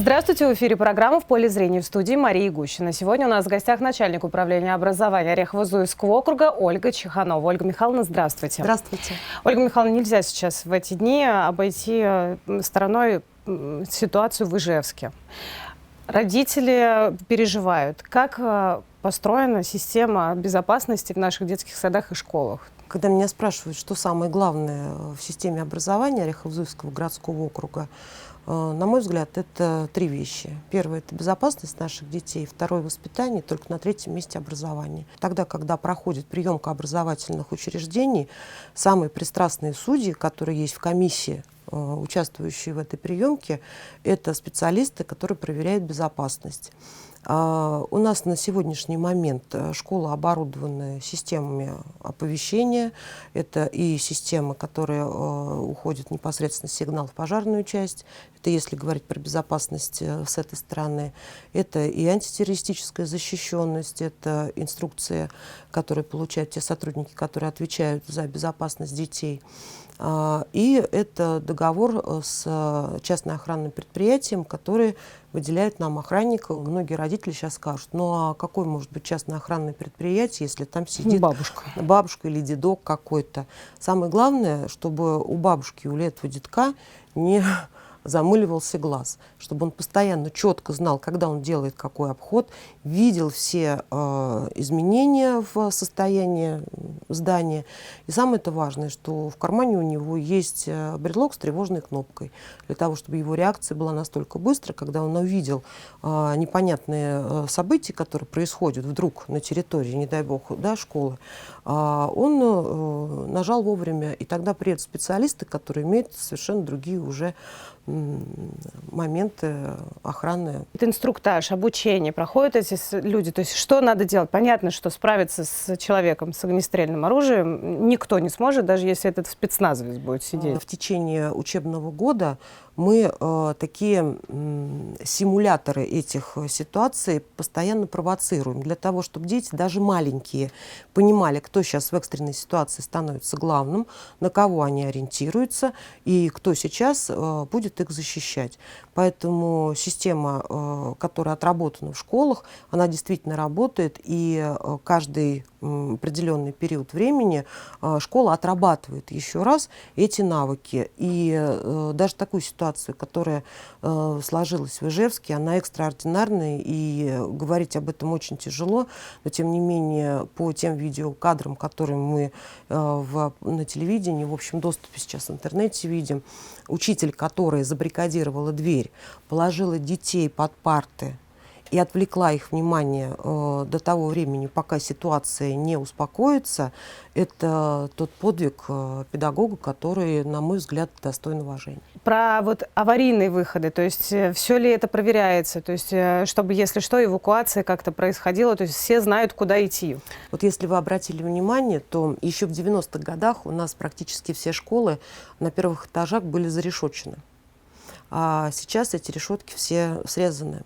Здравствуйте, в эфире программа «В поле зрения», в студии Мария Гущина. Сегодня у нас в гостях начальник управления образования Орехово-Зуевского округа Ольга Чеханова. Ольга Михайловна, здравствуйте. Здравствуйте. Ольга Михайловна, нельзя сейчас в эти дни обойти стороной ситуацию в Ижевске. Родители переживают. Как построена система безопасности в наших детских садах и школах? Когда меня спрашивают, что самое главное в системе образования Орехово-Зуевского городского округа, на мой взгляд, это три вещи. Первое – это безопасность наших детей. Второе – воспитание. Только на третьем месте образование. Тогда, когда проходит приемка образовательных учреждений, самые пристрастные судьи, которые есть в комиссии, участвующие в этой приемке, это специалисты, которые проверяют безопасность. У нас на сегодняшний момент школа оборудована системами оповещения. Это и системы, которые уходят непосредственно сигнал в пожарную часть. Это если говорить про безопасность с этой стороны. Это и антитеррористическая защищенность, это инструкция, которую получают те сотрудники, которые отвечают за безопасность детей. И это договор с частным охранным предприятием, который выделяет нам охранников. Многие родители сейчас скажут, ну а какое может быть частное охранное предприятие, если там сидит бабушка или дедок какой-то. Самое главное, чтобы у бабушки, у этого дедка не замыливался глаз, чтобы он постоянно четко знал, когда он делает какой обход, видел все изменения в состоянии здания. И самое важное, что в кармане у него есть брелок с тревожной кнопкой, для того, чтобы его реакция была настолько быстрой, когда он увидел непонятные события, которые происходят вдруг на территории, не дай бог, да, школы, он нажал вовремя, и тогда приедут специалисты, которые имеют совершенно другие уже моменты охраны. Это инструктаж, обучение, проходят эти люди. То есть что надо делать? Понятно, что справиться с человеком с огнестрельным оружием никто не сможет, даже если этот спецназовец будет сидеть. В течение учебного года мы такие симуляторы этих ситуаций постоянно провоцируем, для того, чтобы дети, даже маленькие, понимали, кто сейчас в экстренной ситуации становится главным, на кого они ориентируются и кто сейчас будет их защищать. Поэтому система, которая отработана в школах, она действительно работает, и каждый определенный период времени школа отрабатывает еще раз эти навыки. И даже такую ситуацию, которая сложилась в Ижевске, она экстраординарная, и говорить об этом очень тяжело, но тем не менее по тем видеокадрам, которые мы на телевидении, в общем доступе сейчас в интернете видим, учитель, которая забаррикадировала дверь, положила детей под парты и отвлекла их внимание до того времени, пока ситуация не успокоится, это тот подвиг педагога, который, на мой взгляд, достоин уважения. Про вот аварийные выходы, то есть все ли это проверяется, то есть чтобы, если что, эвакуация как-то происходила, то есть все знают, куда идти? Вот если вы обратили внимание, то еще в 90-х годах у нас практически все школы на первых этажах были зарешетчены. А сейчас эти решетки все срезаны.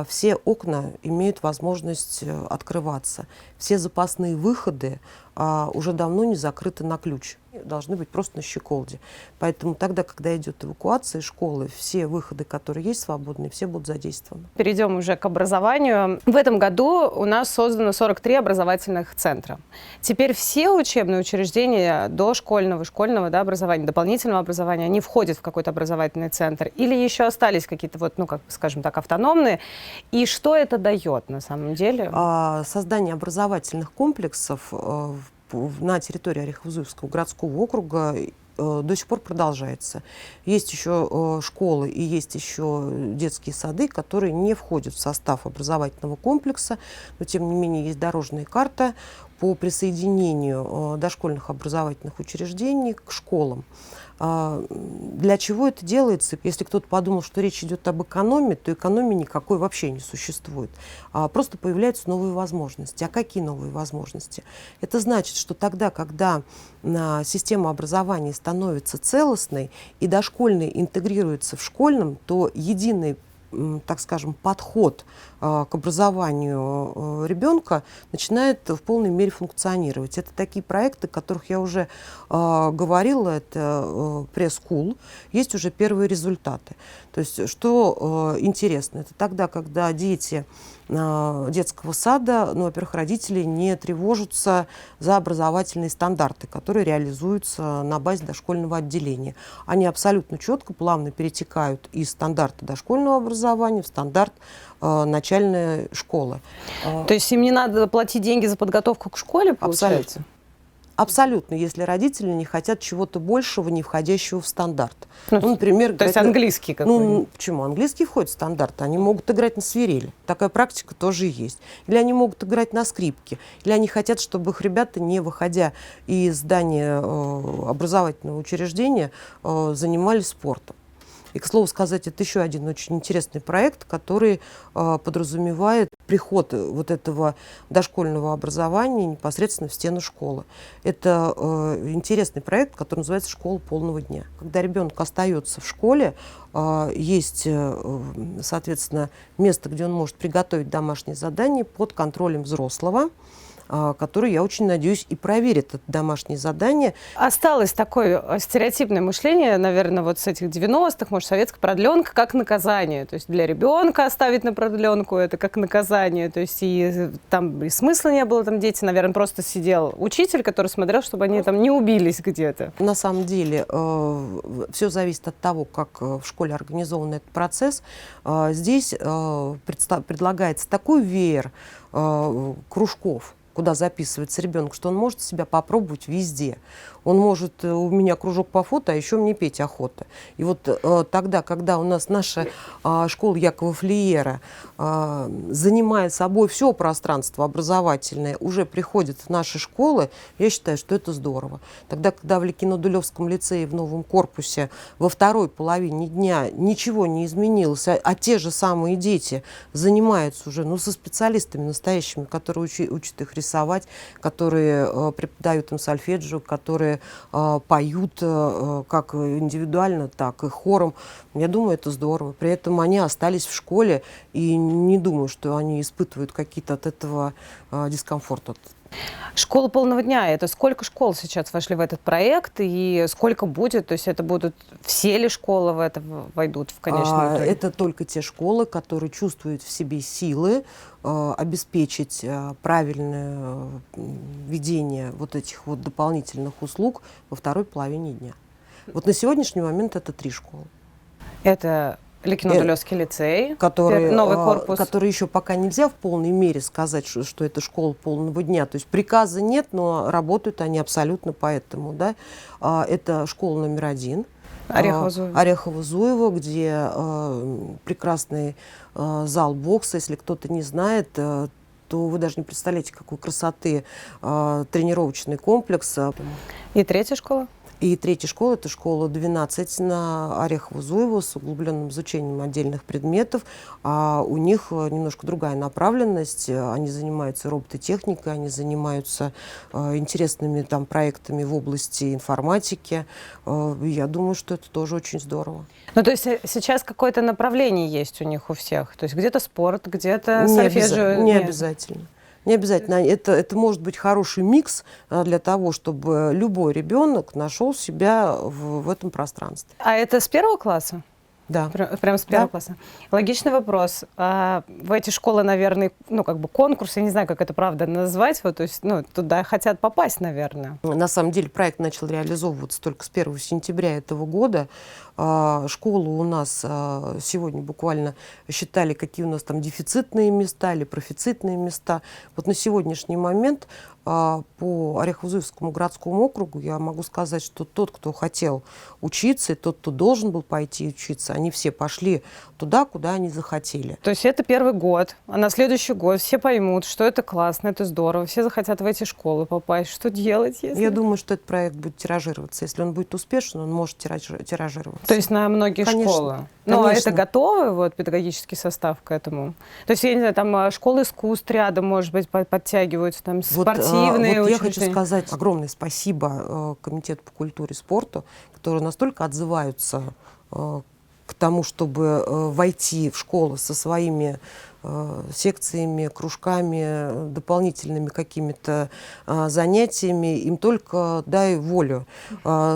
Все окна имеют возможность открываться. Все запасные выходы уже давно не закрыты на ключ. Должны быть просто на щеколде. Поэтому тогда, когда идет эвакуация из школы, все выходы, которые есть свободные, все будут задействованы. Перейдем уже к образованию. В этом году у нас создано 43 образовательных центра. Теперь все учебные учреждения дошкольного, школьного, да, образования, дополнительного образования, они входят в какой-то образовательный центр? Или еще остались какие-то, вот, ну, как, скажем так, автономные? И что это дает на самом деле? Создание образовательных комплексов на территории Орехово-Зуевского городского округа до сих пор продолжается. Есть еще школы и есть еще детские сады, которые не входят в состав образовательного комплекса, но тем не менее есть дорожная карта по присоединению дошкольных образовательных учреждений к школам. Для чего это делается? Если кто-то подумал, что речь идет об экономии, то экономии никакой вообще не существует. Просто появляются новые возможности. А какие новые возможности? Это значит, что тогда, когда система образования становится целостной и дошкольный интегрируется в школьном, то единый так скажем, подход к образованию ребенка начинает в полной мере функционировать. Это такие проекты, о которых я уже говорила, это пресс-скул, есть уже первые результаты. То есть, что интересно, это тогда, когда дети детского сада, ну, во-первых, родители не тревожатся за образовательные стандарты, которые реализуются на базе дошкольного отделения. Они абсолютно четко, плавно перетекают из стандарта дошкольного образования в стандарт начальной школы. То есть им не надо платить деньги за подготовку к школе, получается? Абсолютно. Абсолютно, если родители не хотят чего-то большего, не входящего в стандарт. Ну, например, то есть английский какой-нибудь? Ну, почему? Английский входит в стандарт. Они могут играть на свирели. Такая практика тоже есть. Или они могут играть на скрипке. Или они хотят, чтобы их ребята, не выходя из здания образовательного учреждения, занимались спортом. И, к слову сказать, это еще один очень интересный проект, который подразумевает приход вот этого дошкольного образования непосредственно в стену школы. Это интересный проект, который называется «Школа полного дня». Когда ребенок остается в школе, есть, соответственно, место, где он может приготовить домашние задания под контролем взрослого, который, я очень надеюсь, и проверит это домашнее задание. Осталось такое стереотипное мышление, наверное, вот с этих 90-х, может, советская продленка, как наказание. То есть для ребенка оставить на продленку это как наказание. То есть и там и смысла не было, там дети, наверное, просто сидел учитель, который смотрел, чтобы они там не убились где-то. На самом деле все зависит от того, как в школе организован этот процесс. Здесь предлагается такой веер кружков, куда записывается ребенок, что он может себя попробовать везде. Он может, у меня кружок по фото, а еще мне петь охота. И вот тогда, когда у нас наша школа Якова Флиера занимает собой все пространство образовательное, уже приходит в наши школы, я считаю, что это здорово. Тогда, когда в Ликино-Дулевском лицее в новом корпусе во второй половине дня ничего не изменилось, а те же самые дети занимаются уже со специалистами настоящими, которые учат их рисовать, которые преподают им сольфеджио, которые поют как индивидуально, так и хором. Я думаю, это здорово. При этом они остались в школе, и не думаю, что они испытывают какие-то от этого дискомфорт. Школа полного дня. Это сколько школ сейчас вошли в этот проект и сколько будет? То есть это будут все ли школы в это войдут в конечном итоге? Это только те школы, которые чувствуют в себе силы обеспечить правильное ведение вот этих вот дополнительных услуг во второй половине дня. Вот на сегодняшний момент это 3 школы. Это Ликино-Дулевский лицей, который, новый корпус. Который еще пока нельзя в полной мере сказать, что это школа полного дня. То есть приказа нет, но работают они абсолютно по этому. Да? Это школа номер 1. Орехово-Зуево, где прекрасный зал бокса. Если кто-то не знает, то вы даже не представляете, какой красоты тренировочный комплекс. И 3-я школа? И 3-я школа – это школа 12 на Орехово-Зуево с углубленным изучением отдельных предметов. У них немножко другая направленность. Они занимаются робототехникой, они занимаются интересными там проектами в области информатики. Я думаю, что это тоже очень здорово. Ну, то есть сейчас какое-то направление есть у них у всех? То есть где-то спорт, где-то сольфеджио? Не обязательно. Не обязательно. Это может быть хороший микс для того, чтобы любой ребенок нашел себя в этом пространстве. А это с 1 класса? Да. Прямо с 1 класса. Логичный вопрос. В эти школы, наверное, конкурс, я не знаю, как это правда назвать, то есть, туда хотят попасть, наверное. На самом деле проект начал реализовываться только с 1 сентября этого года. Школу у нас сегодня буквально считали, какие у нас там дефицитные места или профицитные места. Вот на сегодняшний момент по Орехово-Зуевскому городскому округу я могу сказать, что тот, кто хотел учиться, и тот, кто должен был пойти учиться, они все пошли туда, куда они захотели. То есть это 1-й год, а на следующий год все поймут, что это классно, это здорово, все захотят в эти школы попасть. Что делать, если... Я думаю, что этот проект будет тиражироваться. Если он будет успешен, он может тиражироваться. То есть на многие школы? Ну, а это готовый педагогический состав к этому? То есть, я не знаю, там школы искусств рядом, может быть, подтягиваются, там спортивные учреждения. Я хочу сказать огромное спасибо Комитету по культуре и спорту, которые настолько отзываются к к тому, чтобы войти в школу со своими секциями, кружками, дополнительными какими-то занятиями, им только дай волю.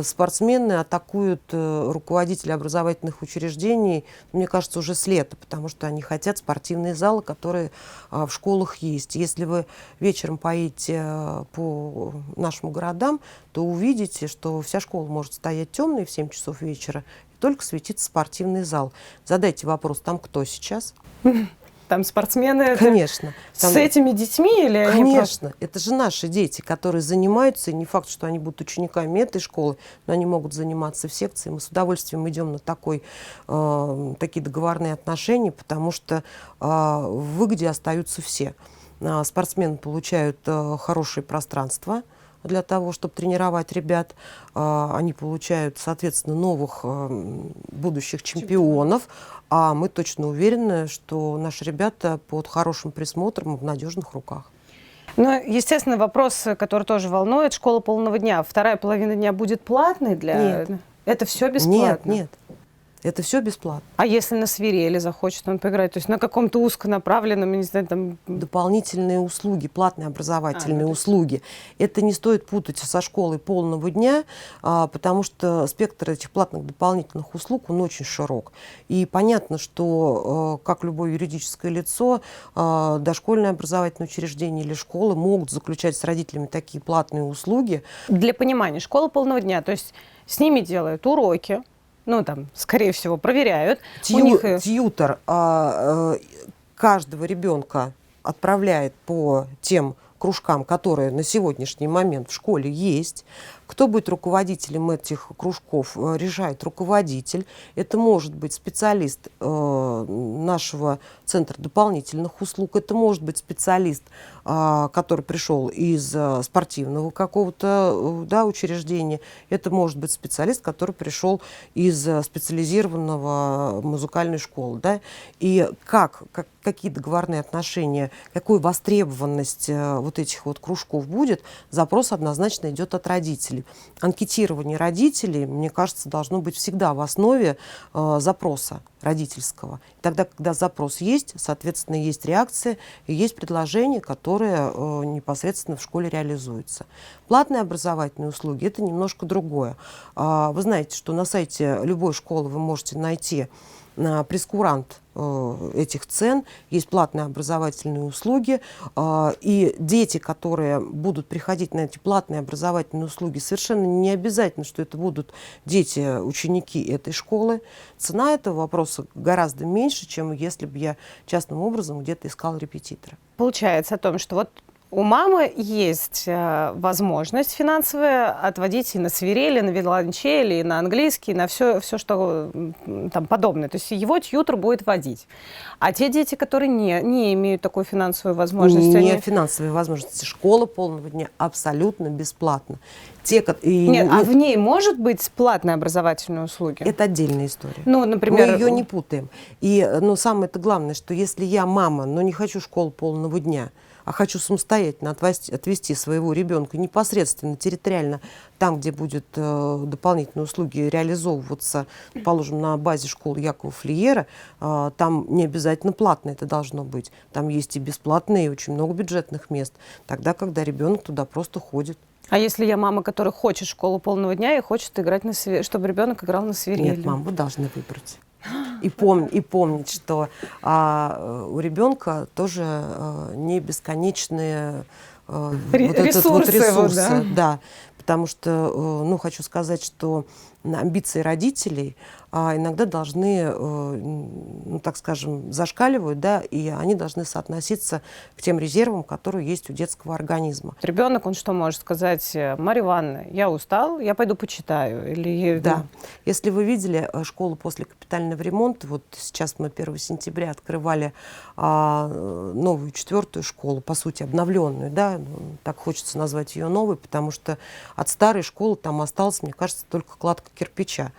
Спортсмены атакуют руководителей образовательных учреждений, мне кажется, уже с лета, потому что они хотят спортивные залы, которые в школах есть. Если вы вечером поедете по нашим городам, то увидите, что вся школа может стоять темной в 7 часов вечера, и только светится спортивный зал. Задайте вопрос, там кто сейчас? Там спортсмены Конечно. С этими детьми или они Конечно. Это же наши дети, которые занимаются. И не факт, что они будут учениками этой школы, но они могут заниматься в секции. Мы с удовольствием идем на такие договорные отношения, потому что в выгоде остаются все. Спортсмены получают хорошее пространство для того, чтобы тренировать ребят. Они получают, соответственно, новых будущих чемпионов. А мы точно уверены, что наши ребята под хорошим присмотром и в надежных руках. Ну, естественно, вопрос, который тоже волнует. Школа полного дня. Вторая половина дня будет платной для... Нет. Это все бесплатно? Нет. Это все бесплатно. А если на свирели захочет он поиграть? То есть на каком-то узконаправленном, не знаю, там... Дополнительные услуги, платные образовательные услуги. Это не стоит путать со школой полного дня, потому что спектр этих платных дополнительных услуг, он очень широк. И понятно, что, как любое юридическое лицо, дошкольное образовательное учреждение или школы могут заключать с родителями такие платные услуги. Для понимания, школа полного дня, то есть с ними делают уроки, ну, там, скорее всего, проверяют. Тьютор каждого ребенка отправляет по тем кружкам, которые на сегодняшний момент в школе есть. Кто будет руководителем этих кружков, решает руководитель. Это может быть специалист нашего центра дополнительных услуг, это может быть специалист, который пришел из спортивного какого-то учреждения, это может быть специалист, который пришел из специализированного музыкальной школы. Да? И какие договорные отношения, какую востребованность вот этих вот кружков будет, запрос однозначно идет от родителей. Анкетирование родителей, мне кажется, должно быть всегда в основе запроса родительского. Тогда, когда запрос есть, соответственно, есть реакция и есть предложение, которое непосредственно в школе реализуется. Платные образовательные услуги – это немножко другое. Вы знаете, что на сайте любой школы вы можете найти прескурант этих цен, есть платные образовательные услуги, и дети, которые будут приходить на эти платные образовательные услуги, совершенно не обязательно, что это будут дети, ученики этой школы. Цена этого вопроса гораздо меньше, чем если бы я частным образом где-то искала репетитора. Получается о том, что вот у мамы есть возможность финансовая отводить и на свирели, на виолончели, и на английский, на все, что там подобное. То есть его тьютор будет водить. А те дети, которые не имеют такой финансовой возможности... Финансовой возможности. Школа полного дня абсолютно бесплатна. Нет, а в ней может быть платные образовательные услуги? Это отдельная история. Ну, например... Мы ее не путаем. Но самое-то главное, что если я мама, но не хочу школу полного дня, а хочу самостоятельно отвести своего ребенка непосредственно, территориально, там, где будут дополнительные услуги реализовываться, положим, на базе школы Якова Флиера, там не обязательно платно это должно быть. Там есть и бесплатные, и очень много бюджетных мест. Тогда, когда ребенок туда просто ходит. А если я мама, которая хочет школу полного дня и хочет играть чтобы ребенок играл на свирели? Нет, мам, вы должны выбрать. И помнить, что у ребенка тоже не бесконечные ресурсы. Да. Потому что, хочу сказать, что амбиции родителей иногда должны, так скажем, зашкаливают, да, и они должны соотноситься к тем резервам, которые есть у детского организма. Ребенок, он что может сказать? Марья Ивановна, я устал, я пойду почитаю. Да. Если вы видели школу после капитального ремонта, вот сейчас мы 1 сентября открывали новую 4-ю школу, по сути, обновленную, да, так хочется назвать ее новой, потому что от старой школы там осталась, мне кажется, только кладка кирпича.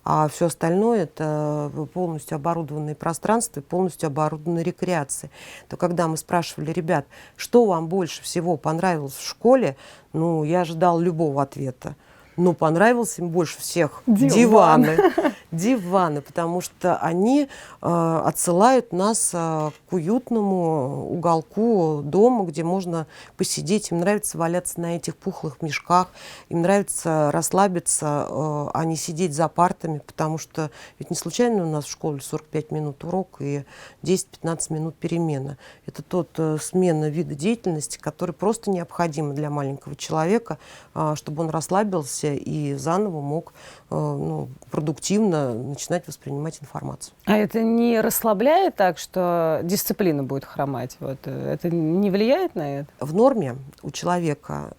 А все остальное – это полностью оборудованные пространства, полностью оборудованные рекреации. То когда мы спрашивали ребят, что вам больше всего понравилось в школе, я ожидала любого ответа. Но понравился им больше всех диваны. диваны, потому что они отсылают нас к уютному уголку дома, где можно посидеть. Им нравится валяться на этих пухлых мешках, им нравится расслабиться, а не сидеть за партами, потому что ведь не случайно у нас в школе 45 минут урок и 10-15 минут перемена. Это смена вида деятельности, который просто необходима для маленького человека, чтобы он расслабился и заново мог продуктивно начинать воспринимать информацию. А это не расслабляет так, что дисциплина будет хромать? Это не влияет на это? В норме у человека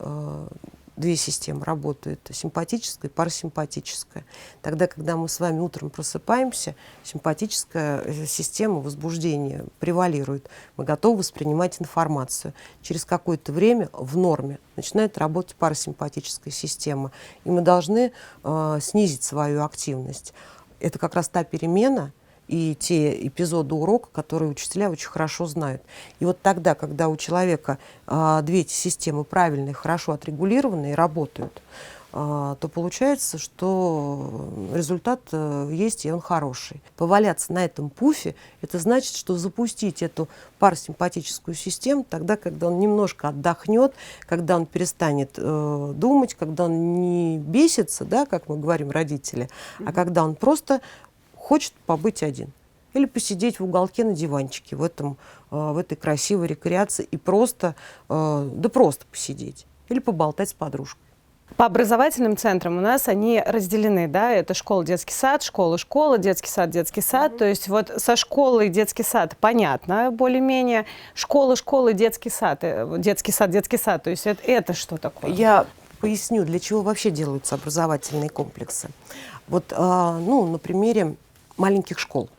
две системы работают: симпатическая и парасимпатическая. Тогда, когда мы с вами утром просыпаемся, симпатическая система возбуждения превалирует. Мы готовы воспринимать информацию. Через какое-то время в норме начинает работать парасимпатическая система, и мы должны снизить свою активность. Это как раз та перемена и те эпизоды урока, которые учителя очень хорошо знают. И вот тогда, когда у человека две эти системы правильные, хорошо отрегулированные и работают, то получается, что результат есть, и он хороший. Поваляться на этом пуфе — это значит, что запустить эту парасимпатическую систему тогда, когда он немножко отдохнет, когда он перестанет думать, когда он не бесится, да, как мы говорим, родители, а когда он просто хочет побыть один. Или посидеть в уголке на диванчике в этой красивой рекреации и просто посидеть. Или поболтать с подружкой. По образовательным центрам у нас они разделены, да, это школа, детский сад, школа, детский сад, детский сад. То есть вот со школой детский сад понятно более-менее, школа, детский сад, детский сад. То есть это что такое? Я поясню, для чего вообще делаются образовательные комплексы. Вот, на примере маленьких школ.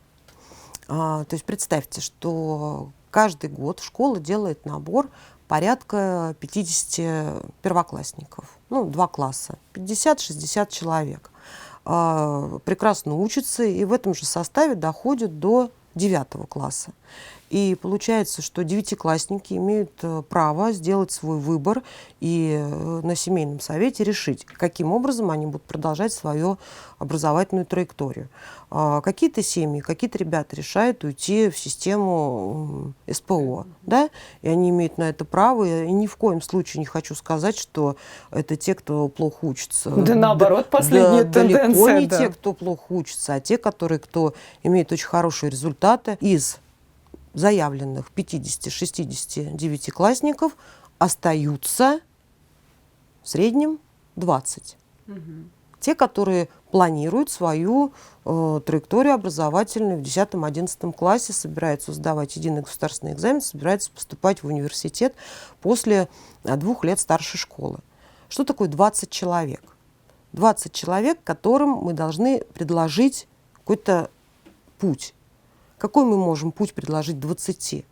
То есть представьте, что каждый год школа делает набор порядка 50 первоклассников. 2 класса, 50-60 человек. Прекрасно учатся и в этом же составе доходят до 9 класса. И получается, что девятиклассники имеют право сделать свой выбор и на семейном совете решить, каким образом они будут продолжать свою образовательную траекторию. Какие-то семьи, какие-то ребята решают уйти в систему СПО, да? И они имеют на это право. И ни в коем случае не хочу сказать, что это те, кто плохо учится. Да наоборот, последняя тенденция. Далеко не те, кто плохо учится, а те, кто имеет очень хорошие результаты. Из заявленных 50-60 девятиклассников остаются в среднем 20. Те, которые планируют свою траекторию образовательную в 10-11 классе, собираются сдавать единый государственный экзамен, собираются поступать в университет после 2 лет старшей школы. Что такое 20 человек? 20 человек, которым мы должны предложить какой-то путь. Какой мы можем путь предложить 20?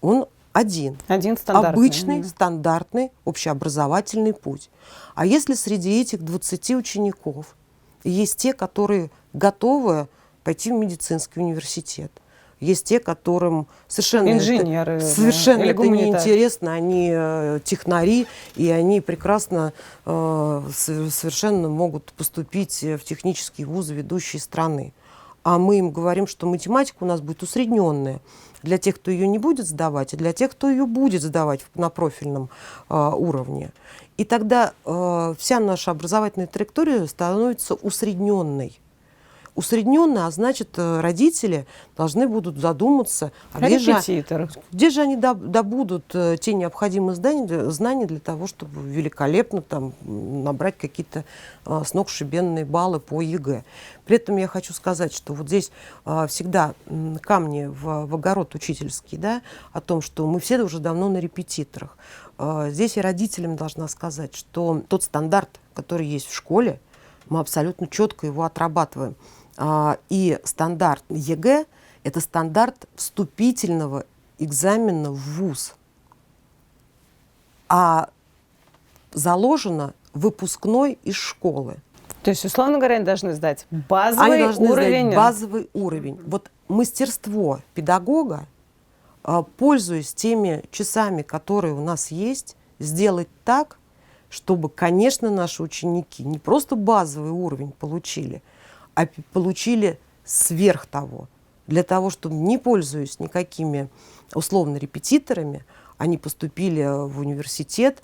Он один. Стандартный. Обычный, стандартный, общеобразовательный путь. А если среди этих 20 учеников есть те, которые готовы пойти в медицинский университет, есть те, которым совершенно инженеры, это неинтересно, они технари, и они прекрасно совершенно могут поступить в технические вузы ведущей страны. А мы им говорим, что математика у нас будет усредненная для тех, кто ее не будет сдавать, и для тех, кто ее будет сдавать на профильном уровне. И тогда вся наша образовательная траектория становится усредненной. Усредненно, а значит, родители должны будут задуматься, где же они добудут те необходимые знания для того, чтобы великолепно набрать какие-то сногсшибенные баллы по ЕГЭ. При этом я хочу сказать, что вот здесь всегда камни в огород учительский, да, о том, что мы все уже давно на репетиторах. Здесь я родителям должна сказать, что тот стандарт, который есть в школе, мы абсолютно четко его отрабатываем. И стандарт ЕГЭ – это стандарт вступительного экзамена в вуз. А заложено выпускной из школы. То есть, условно говоря, они должны сдать базовый уровень. Сдать базовый уровень. Вот мастерство педагога, пользуясь теми часами, которые у нас есть, сделать так, чтобы, конечно, наши ученики не просто базовый уровень получили, получили сверх того. Для того, чтобы, не пользуясь никакими условно репетиторами, они поступили в университет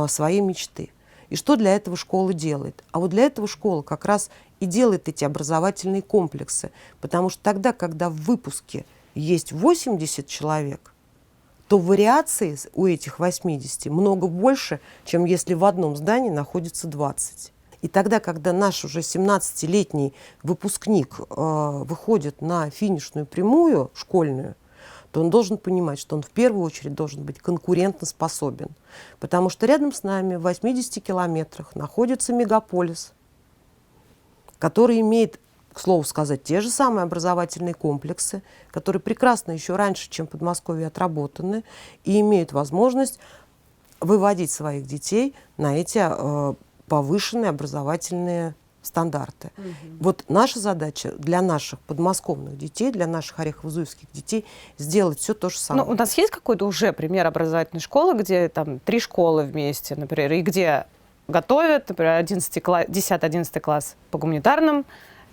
своей мечты. И что для этого школа делает? А вот для этого школа как раз и делает эти образовательные комплексы. Потому что тогда, когда в выпуске есть 80 человек, то вариаций у этих 80 много больше, чем если в одном здании находится 20. И тогда, когда наш уже 17-летний выпускник выходит на финишную прямую школьную, то он должен понимать, что он в первую очередь должен быть конкурентоспособен. Потому что рядом с нами в 80 километрах находится мегаполис, который имеет, к слову сказать, те же самые образовательные комплексы, которые прекрасно еще раньше, чем в Подмосковье, отработаны, и имеют возможность выводить своих детей на эти повышенные образовательные стандарты. Вот наша задача для наших подмосковных детей, для наших орехово-зуевских детей сделать все то же самое. Ну, у нас есть какой-то уже пример образовательной школы, где там 3 школы вместе, например, и где готовят, например, 10-11 класс по гуманитарным,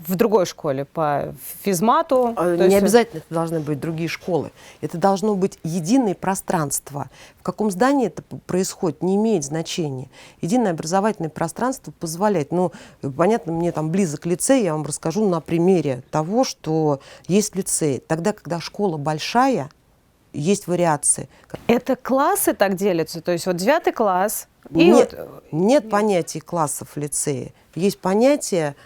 в другой школе по физмату. Не обязательно это должны быть другие школы. Это должно быть единое пространство. В каком здании это происходит, не имеет значения. Единое образовательное пространство позволяет. Ну, понятно, мне там близок лицей, я вам расскажу на примере того, что есть лицей. Тогда, когда школа большая, есть вариации. Это классы так делятся? То есть вот 9 класс... Нет понятия классов в лицее. Есть понятие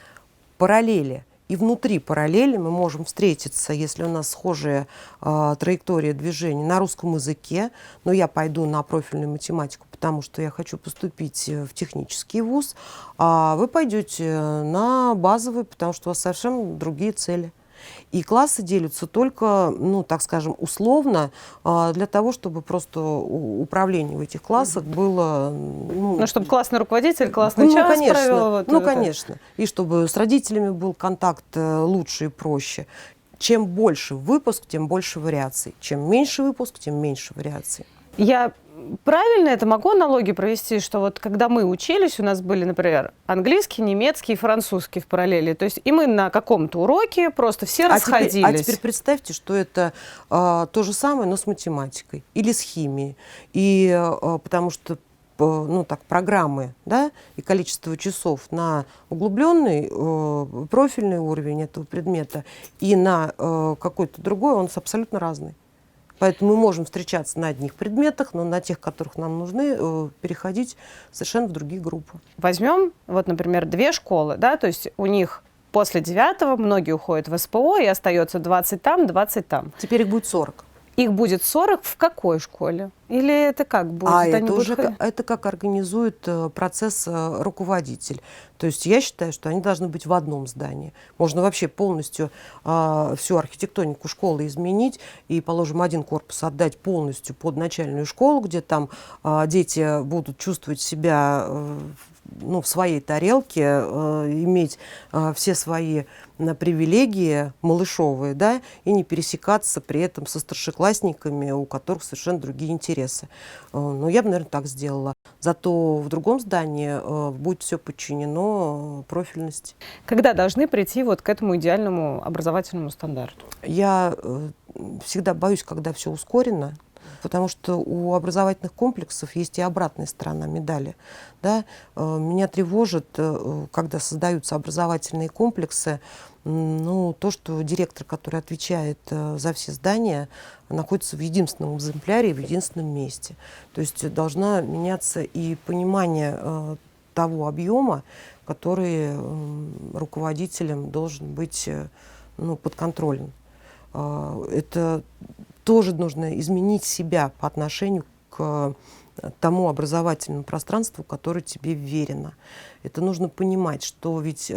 параллели. И внутри параллели мы можем встретиться, если у нас схожая траектория движения на русском языке, но я пойду на профильную математику, потому что я хочу поступить в технический вуз, а вы пойдете на базовый, потому что у вас совершенно другие цели. И классы делятся только, ну, так скажем, условно, для того, чтобы просто управление в этих классах было... Ну, чтобы классный руководитель классный час конечно, провел. Вот конечно. И чтобы с родителями был контакт лучше и проще. Чем больше выпуск, тем больше вариаций. Чем меньше выпуск, тем меньше вариаций. Я правильно это могу аналогии провести, что вот когда мы учились, у нас были, например, английский, немецкий и французский в параллели. То есть и мы на каком-то уроке просто все расходились. А теперь представьте, что это то же самое, но с математикой или с химией. И потому что ну, так, программы, да, и количество часов на углубленный профильный уровень этого предмета и на какой-то другой, он абсолютно разный. Поэтому мы можем встречаться на одних предметах, но на тех, которых нам нужны, переходить совершенно в другие группы. Возьмем, вот, например, 2 школы, да, то есть у них после 9 многие уходят в СПО, и остается 20 там, 20 там. Теперь их будет 40. Их будет 40 в какой школе? Или это как будет? Это как организует процесс руководитель. То есть я считаю, что они должны быть в одном здании. Можно вообще полностью всю архитектонику школы изменить и, положим, один корпус отдать полностью под начальную школу, где там дети будут чувствовать себя в своей тарелке, иметь все свои привилегии малышовые, да, и не пересекаться при этом со старшеклассниками, у которых совершенно другие интересы. Но я бы, наверное, так сделала. Зато в другом здании будет все подчинено профильности. Когда должны прийти вот к этому идеальному образовательному стандарту? Я всегда боюсь, когда все ускорено, потому что у образовательных комплексов есть и обратная сторона медали. Да? Меня тревожит, когда создаются образовательные комплексы, то, что директор, который отвечает за все здания, находится в единственном экземпляре и в единственном месте. То есть должна меняться и понимание того объема, который руководителем должен быть подконтролен. Это тоже нужно изменить себя по отношению к тому образовательному пространству, которое тебе вверено. Это нужно понимать, что ведь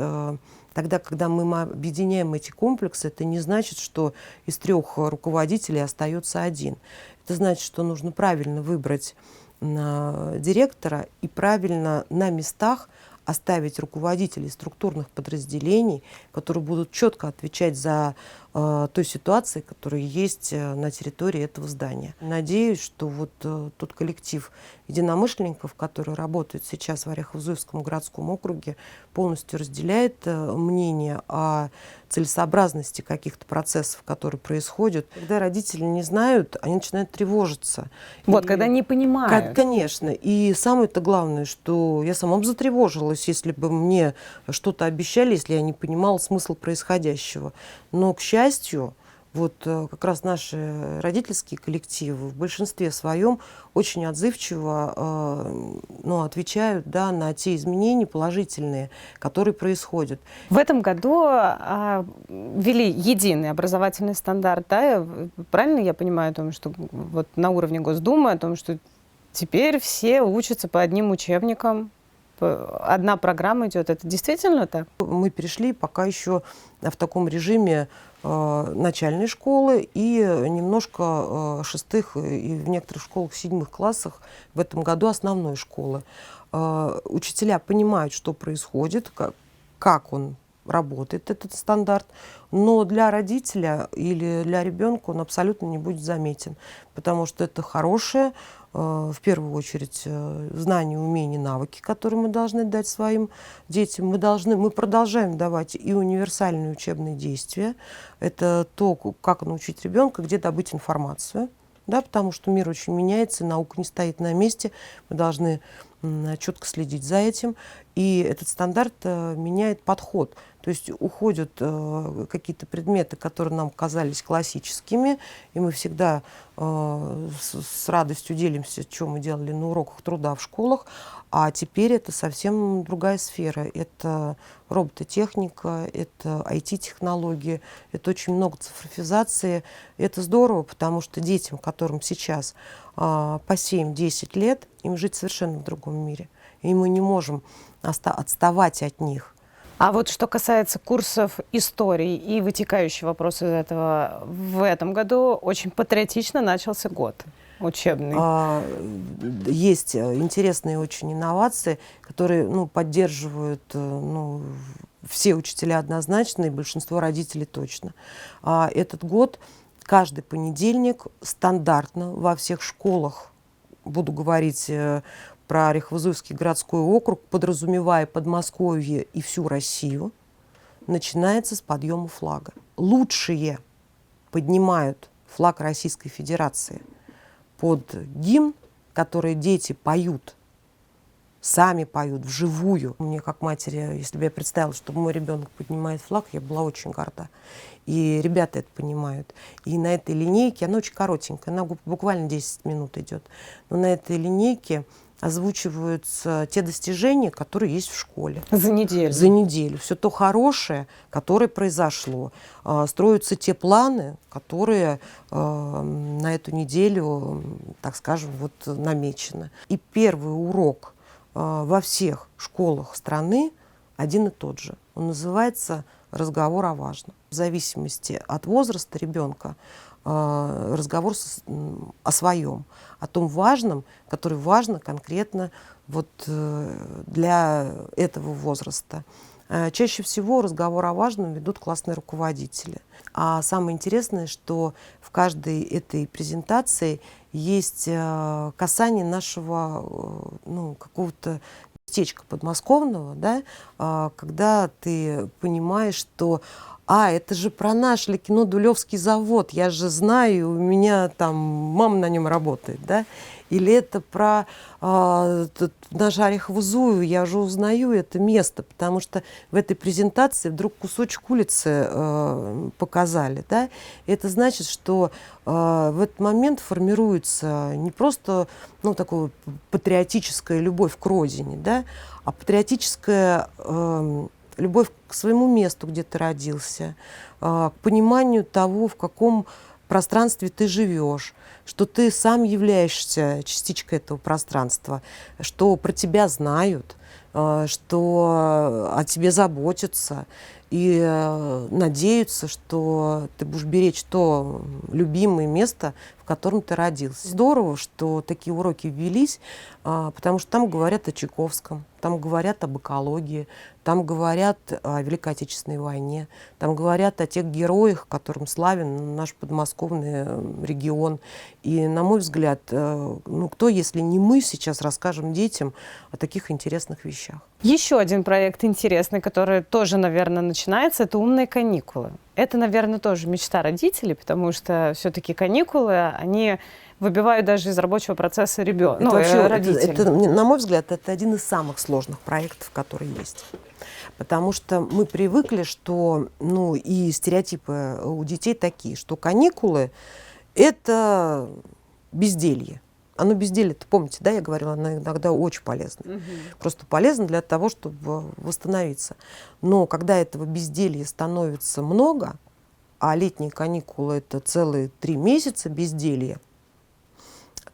тогда, когда мы объединяем эти комплексы, это не значит, что из 3 руководителей остается один. Это значит, что нужно правильно выбрать директора и правильно на местах оставить руководителей структурных подразделений, которые будут четко отвечать за той ситуации, которая есть на территории этого здания. Надеюсь, что вот тот коллектив единомышленников, который работает сейчас в Орехово-Зуевском городском округе, полностью разделяет мнение о целесообразности каких-то процессов, которые происходят. Когда родители не знают, они начинают тревожиться. Вот, когда не понимают. Конечно. И самое-то главное, что я сама бы затревожилась, если бы мне что-то обещали, если я не понимала смысл происходящего. Но, к счастью, вот как раз наши родительские коллективы в большинстве своем очень отзывчиво отвечают, да, на те изменения положительные, которые происходят. В этом году ввели единый образовательный стандарт, да? Правильно я понимаю о том, что вот на уровне Госдумы, о том, что теперь все учатся по одним учебникам, одна программа идет. Это действительно так? Мы перешли пока еще в таком режиме начальной школы и немножко шестых и в некоторых школах седьмых классах в этом году основной школы. Учителя понимают, что происходит, как он работает, этот стандарт, но для родителя или для ребенка он абсолютно не будет заметен, потому что это хорошее, в первую очередь, знания, умения, навыки, которые мы должны дать своим детям. Мы продолжаем давать и универсальные учебные действия. Это то, как научить ребенка, где добыть информацию. Да, потому что мир очень меняется, наука не стоит на месте. Мы должны четко следить за этим. И этот стандарт меняет подход. То есть уходят какие-то предметы, которые нам казались классическими, и мы всегда с радостью делимся, что мы делали на уроках труда в школах, а теперь это совсем другая сфера. Это робототехника, это IT-технологии, это очень много цифровизации. Это здорово, потому что детям, которым сейчас по 7-10 лет, им жить совершенно в другом мире. И мы не можем отставать от них. А вот что касается курсов истории и вытекающие вопросы из этого, в этом году очень патриотично начался год учебный. Есть интересные очень инновации, которые поддерживают все учителя однозначно и большинство родителей точно. Этот год каждый понедельник стандартно во всех школах, буду говорить про Орехово-Зуевский городской округ, подразумевая Подмосковье и всю Россию, начинается с подъема флага. Лучшие поднимают флаг Российской Федерации под гимн, который дети поют, сами поют вживую. Мне, как матери, если бы я представила, что мой ребенок поднимает флаг, я была очень горда. И ребята это понимают. И на этой линейке, она очень коротенькая, она буквально 10 минут идет, но на этой линейке озвучиваются те достижения, которые есть в школе. За неделю. За неделю. Все то хорошее, которое произошло. Строятся те планы, которые на эту неделю, так скажем, намечены. И первый урок во всех школах страны один и тот же. Он называется «Разговор о важном». В зависимости от возраста ребенка разговор о своем, о том важном, который важно конкретно для этого возраста. Чаще всего разговор о важном ведут классные руководители. А самое интересное, что в каждой этой презентации есть касание нашего какого-то местечка подмосковного, да, когда ты понимаешь, что это же про наш Ликино-Дулевский завод, я же знаю, у меня там мама на нем работает, да? Или это про наш Орехово-Зуево, я же узнаю это место, потому что в этой презентации вдруг кусочек улицы показали, да? Это значит, что в этот момент формируется не просто такая патриотическая любовь к родине, да, а патриотическая любовь к своему месту, где ты родился, к пониманию того, в каком пространстве ты живешь, что ты сам являешься частичкой этого пространства, что про тебя знают, что о тебе заботятся. и надеются, что ты будешь беречь то любимое место, в котором ты родился. Здорово, что такие уроки ввелись, потому что там говорят о Чайковском, там говорят об экологии, там говорят о Великой Отечественной войне, там говорят о тех героях, которым славен наш подмосковный регион. И, на мой взгляд, ну, кто, если не мы, сейчас расскажем детям о таких интересных вещах. Еще один проект интересный, который тоже, наверное, начинается, это «Умные каникулы». Это, наверное, тоже мечта родителей, потому что все-таки каникулы, они выбивают даже из рабочего процесса ребенка, ну, родителей. На мой взгляд, это один из самых сложных проектов, которые есть. Потому что мы привыкли, что, ну, и стереотипы у детей такие, что каникулы – это безделье. Оно безделье-то, помните, да, я говорила, оно иногда очень полезно. Просто полезно для того, чтобы восстановиться. Но когда этого безделья становится много, а летние каникулы – это целые 3 месяца безделья,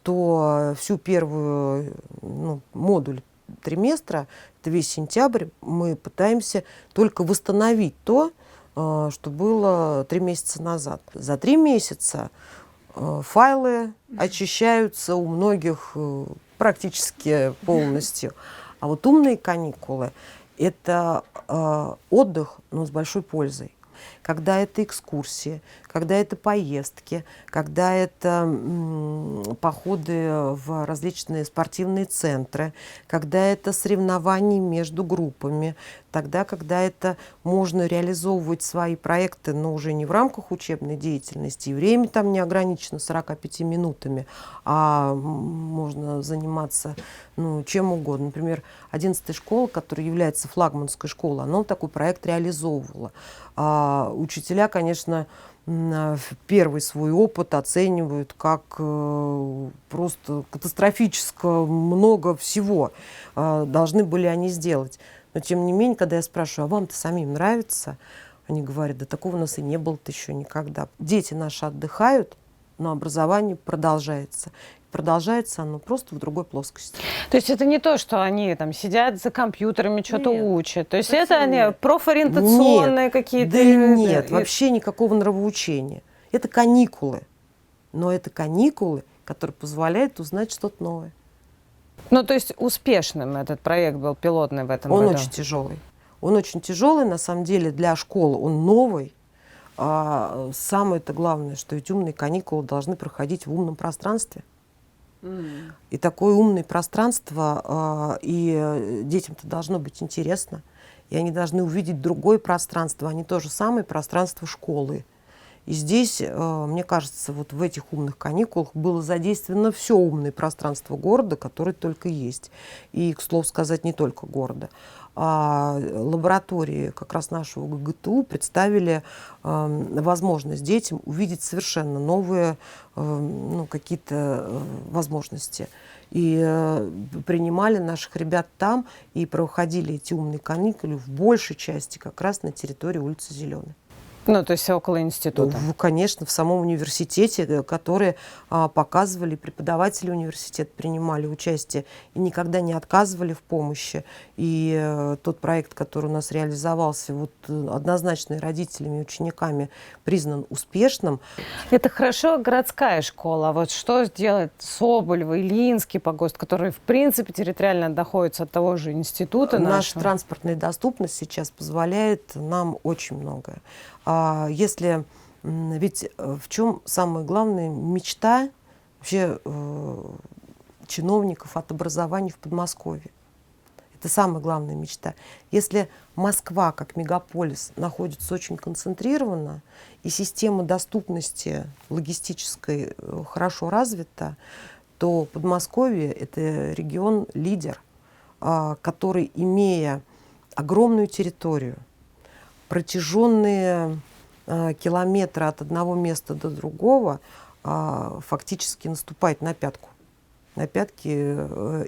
то всю первую, ну, модуль триместра, это весь сентябрь, мы пытаемся только восстановить то, что было 3 месяца назад. За 3 месяца файлы очищаются у многих практически полностью. А вот умные каникулы – это отдых, но с большой пользой. Когда это экскурсии, когда это поездки, когда это походы в различные спортивные центры, когда это соревнования между группами, тогда, когда это можно реализовывать свои проекты, но уже не в рамках учебной деятельности, и время там не ограничено 45 минутами, а можно заниматься, ну, чем угодно. Например, 11-я школа, которая является флагманской школой, она такой проект реализовывала. Учителя, конечно, первый свой опыт оценивают как просто катастрофически много всего должны были они сделать. Но тем не менее, когда я спрашиваю, а вам-то самим нравится? Они говорят, да такого у нас и не было-то еще никогда. Дети наши отдыхают, но образование продолжается. Продолжается оно просто в другой плоскости. То есть это не то, что они там сидят за компьютерами, что-то учат. То есть это они нет. профориентационные какие-то... Да нет, вообще никакого нравоучения. Это каникулы. Но это каникулы, которые позволяют узнать что-то новое. Ну, то есть успешным этот проект был, пилотный в этом Он году? очень тяжелый. Он очень тяжелый, на самом деле, для школы. Он новый. Самое-то главное, что эти умные каникулы должны проходить в умном пространстве. И такое умное пространство, и детям-то должно быть интересно. И они должны увидеть другое пространство, а не то же самое пространство школы. И здесь, мне кажется, вот в этих умных каникулах было задействовано все умное пространство города, которое только есть. И, к слову сказать, не только города. Лаборатории как раз нашего ГГТУ представили возможность детям увидеть совершенно новые какие-то возможности. И принимали наших ребят там, и проходили эти умные каникулы в большей части как раз на территории улицы Зеленой. Ну, то есть около института? Конечно, в самом университете, которые показывали, преподаватели университета принимали участие и никогда не отказывали в помощи. И тот проект, который у нас реализовался, вот однозначно и родителями, и учениками признан успешным. Это хорошо городская школа. А вот что сделать Соболево, Ильинский погост, которые, в принципе, территориально находятся от того же института нашего? Наша транспортная доступность сейчас позволяет нам очень многое. Ведь в чем самая главная мечта вообще чиновников от образования в Подмосковье? Это самая главная мечта. Если Москва, как мегаполис, находится очень концентрированно, и система доступности логистической хорошо развита, то Подмосковье – это регион-лидер, который, имея огромную территорию, протяженные километры от одного места до другого, фактически наступает на пятку. На пятки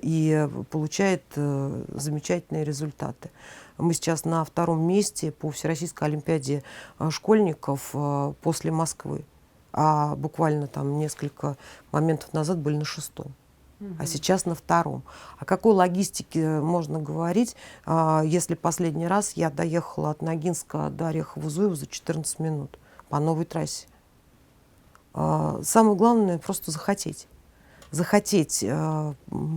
и получает замечательные результаты. Мы сейчас на 2-м месте по Всероссийской олимпиаде школьников после Москвы. А буквально там несколько моментов назад были на 6-м. а сейчас на втором. О какой логистике можно говорить, если последний раз я доехала от Ногинска до Орехово-Зуева за 14 минут по новой трассе? Самое главное просто захотеть. Захотеть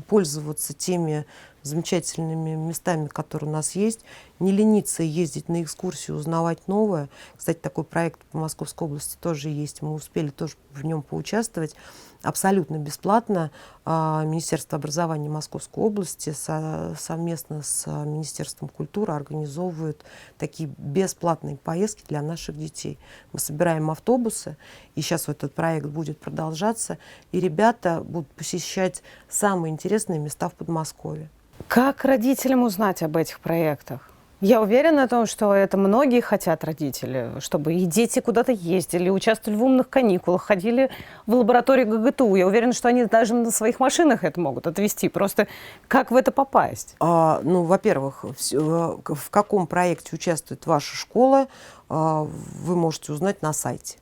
пользоваться теми замечательными местами, которые у нас есть, не лениться ездить на экскурсию, узнавать новое. Кстати, такой проект по Московской области тоже есть, мы успели тоже в нем поучаствовать. Абсолютно бесплатно Министерство образования Московской области совместно с Министерством культуры организовывают такие бесплатные поездки для наших детей. Мы собираем автобусы, и сейчас этот проект будет продолжаться, и ребята будут посещать самые интересные места в Подмосковье. Как родителям узнать об этих проектах? Я уверена в том, что это многие хотят родители, чтобы и дети куда-то ездили, участвовали в умных каникулах, ходили в лабораторию ГГТУ. Я уверена, что они даже на своих машинах это могут отвезти. Просто как в это попасть? Ну, во-первых, в каком проекте участвует ваша школа, вы можете узнать на сайте.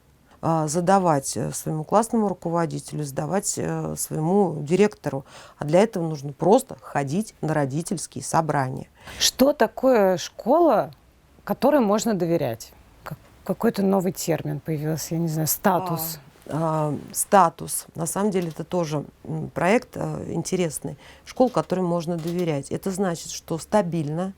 Задавать своему классному руководителю, задавать своему директору. А для этого нужно просто ходить на родительские собрания. Что такое школа, которой можно доверять? Какой-то новый термин появился, я не знаю, статус. Статус. На самом деле это тоже проект интересный. Школа, которой можно доверять. Это значит, что стабильно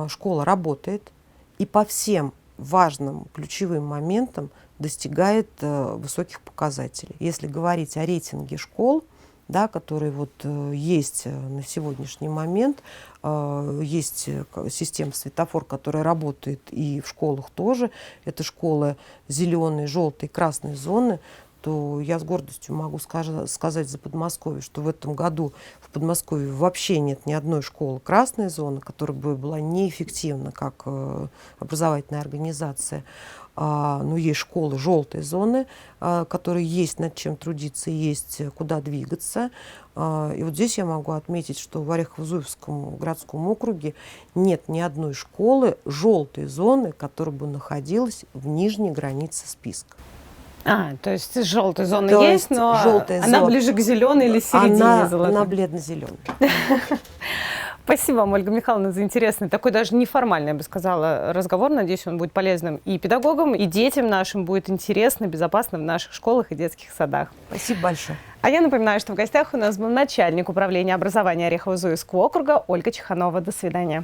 школа работает и по всем важным ключевым моментам достигает высоких показателей. Если говорить о рейтинге школ, да, которые вот есть на сегодняшний момент, есть система светофор, которая работает и в школах тоже. Это школы зеленые, желтые, красные зоны. То я с гордостью могу сказать за Подмосковье, что в этом году в Подмосковье вообще нет ни одной школы красной зоны, которая бы была неэффективна как образовательная организация. Но есть школы желтой зоны, которые есть над чем трудиться, есть куда двигаться. И вот здесь я могу отметить, что в Орехово-Зуевском городском округе нет ни одной школы желтой зоны, которая бы находилась в нижней границе списка. То есть желтая зона есть, но она зона, ближе к зеленой или середине золотой? Она бледно-зеленая. Спасибо вам, Ольга Михайловна, за интересный, такой даже неформальный, я бы сказала, разговор. Надеюсь, он будет полезным и педагогам, и детям нашим будет интересно, безопасно в наших школах и детских садах. Спасибо большое. А я напоминаю, что в гостях у нас был начальник управления образования Орехово-Зуевского округа Ольга Чеханова. До свидания.